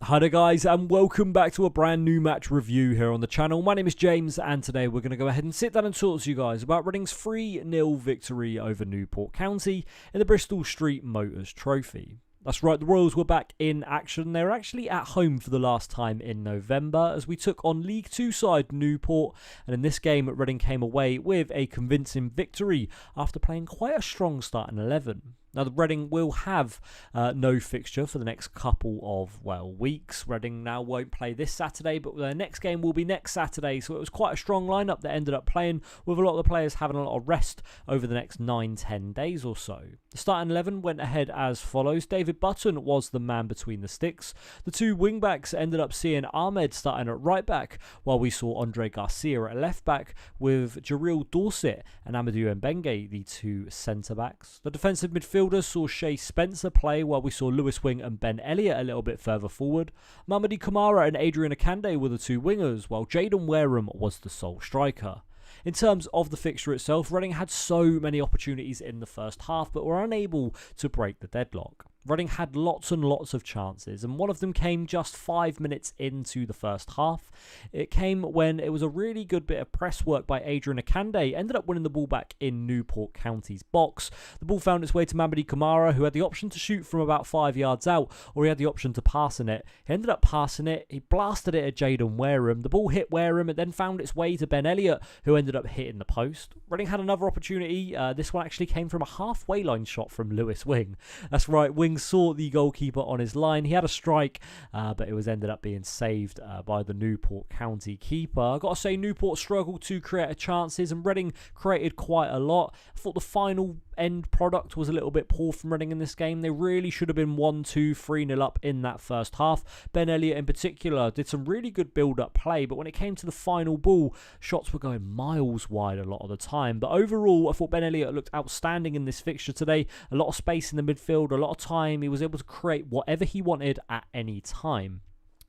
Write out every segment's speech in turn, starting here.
Hi there guys, and welcome back to a brand new match review here on the channel. My name is James, and today we're going to go ahead and sit down and talk to you guys about Reading's 3-0 victory over Newport County in the Bristol Street Motors Trophy. That's right, the Royals were back in action. They were actually at home for the last time in November as we took on League 2 side Newport, and in this game Reading came away with a convincing victory after playing quite a strong starting 11. Now, the Reading will have no fixture for the next couple of, weeks. Reading now won't play this Saturday, but their next game will be next Saturday. So it was quite a strong lineup that ended up playing, with a lot of the players having a lot of rest over the next 9-10 days or so. The starting 11 went ahead as follows. David Button was the man between the sticks. The two wing-backs ended up seeing Ahmed starting at right-back, while we saw Andre Garcia at left-back, with Jarrell Dorset and Amadou Mbenge, the two centre-backs. The defensive midfield saw Shea Spencer play, while we saw Lewis Wing and Ben Elliott a little bit further forward. Mamadi Kamara and Adrian Akande were the two wingers, while Jaden Wareham was the sole striker. In terms of the fixture itself, Reading had so many opportunities in the first half, but were unable to break the deadlock. Reading had lots and lots of chances, and one of them came just 5 minutes into the first half. It came when it was a really good bit of press work by Adrian Akande, ended up winning the ball back in Newport County's box. The ball found its way to Mamadi Kamara, who had the option to shoot from about 5 yards out, or he had the option to pass in it. He ended up passing it, he blasted it at Jaden Wareham. The ball hit Wareham, it then found its way to Ben Elliott, who ended up hitting the post. Reading had another opportunity. This one actually came from a halfway line shot from Lewis Wing. That's right, Wing saw the goalkeeper on his line. He had a strike, but it was ended up being saved by the Newport County keeper. I've got to say, Newport struggled to create chances, and Reading created quite a lot. I thought the final end product was a little bit poor from Reading in this game. They really should have been 1-2, 3-0 up in that first half. Ben Elliott in particular did some really good build-up play, but when it came to the final ball, shots were going miles wide a lot of the time. But overall, I thought Ben Elliott looked outstanding in this fixture today. A lot of space in the midfield, a lot of time. He was able to create whatever he wanted at any time.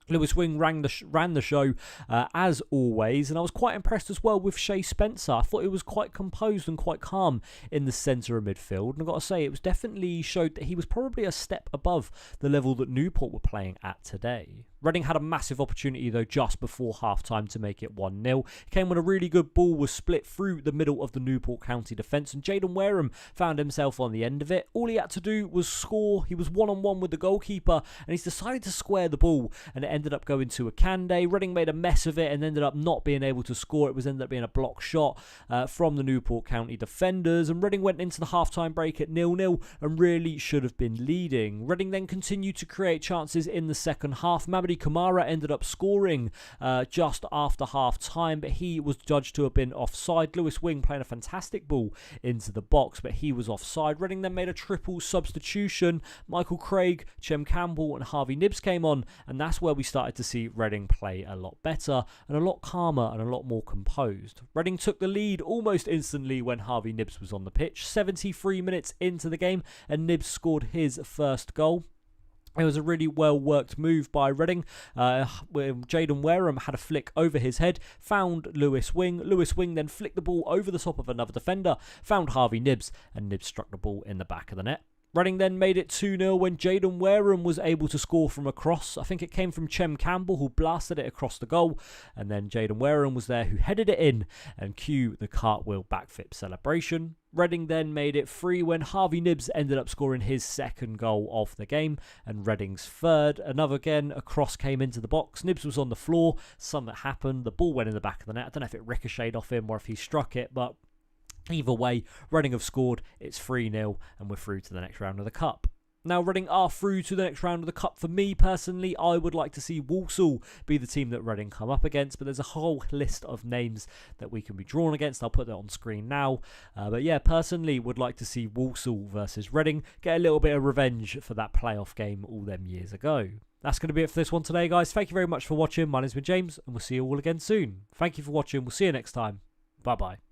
Lewis Wing ran the show as always, and I was quite impressed as well with Shea Spencer. I thought he was quite composed and quite calm in the centre of midfield, and I've got to say, it was definitely showed that he was probably a step above the level that Newport were playing at today. Reading had a massive opportunity though just before half-time to make it 1-0. It came when a really good ball was split through the middle of the Newport County defence, and Jaden Wareham found himself on the end of it. All he had to do was score. He was one-on-one with the goalkeeper, and he's decided to square the ball, and it ended up going to Akande. Reading made a mess of it and ended up not being able to score. It ended up being a block shot from the Newport County defenders, and Reading went into the half-time break at 0-0 and really should have been leading. Reading then continued to create chances in the second half. Mamadi Kamara ended up scoring just after half-time, but he was judged to have been offside. Lewis Wing playing a fantastic ball into the box, but he was offside. Reading then made a triple substitution. Michael Craig, Chem Campbell and Harvey Knibbs came on, and that's where we started to see Reading play a lot better and a lot calmer and a lot more composed. Reading took the lead almost instantly when Harvey Knibbs was on the pitch. 73 minutes into the game, and Knibbs scored his first goal. It was a really well-worked move by Reading. Jaden Wareham had a flick over his head, found Lewis Wing. Lewis Wing then flicked the ball over the top of another defender, found Harvey Knibbs, and Knibbs struck the ball in the back of the net. Reading then made it 2-0 when Jaden Wareham was able to score from a cross. I think it came from Chem Campbell, who blasted it across the goal, and then Jaden Wareham was there who headed it in, and cue the cartwheel backflip celebration. Reading then made it 3 when Harvey Knibbs ended up scoring his second goal of the game, and Reading's third. A cross came into the box. Knibbs was on the floor. Something happened. The ball went in the back of the net. I don't know if it ricocheted off him or if he struck it, but either way, Reading have scored. It's 3-0 and we're through to the next round of the Cup. Now, Reading are through to the next round of the Cup. For me, personally, I would like to see Walsall be the team that Reading come up against, but there's a whole list of names that we can be drawn against. I'll put that on screen now. But yeah, personally, would like to see Walsall versus Reading get a little bit of revenge for that playoff game all them years ago. That's going to be it for this one today, guys. Thank you very much for watching. My name's been James, and we'll see you all again soon. Thank you for watching. We'll see you next time. Bye-bye.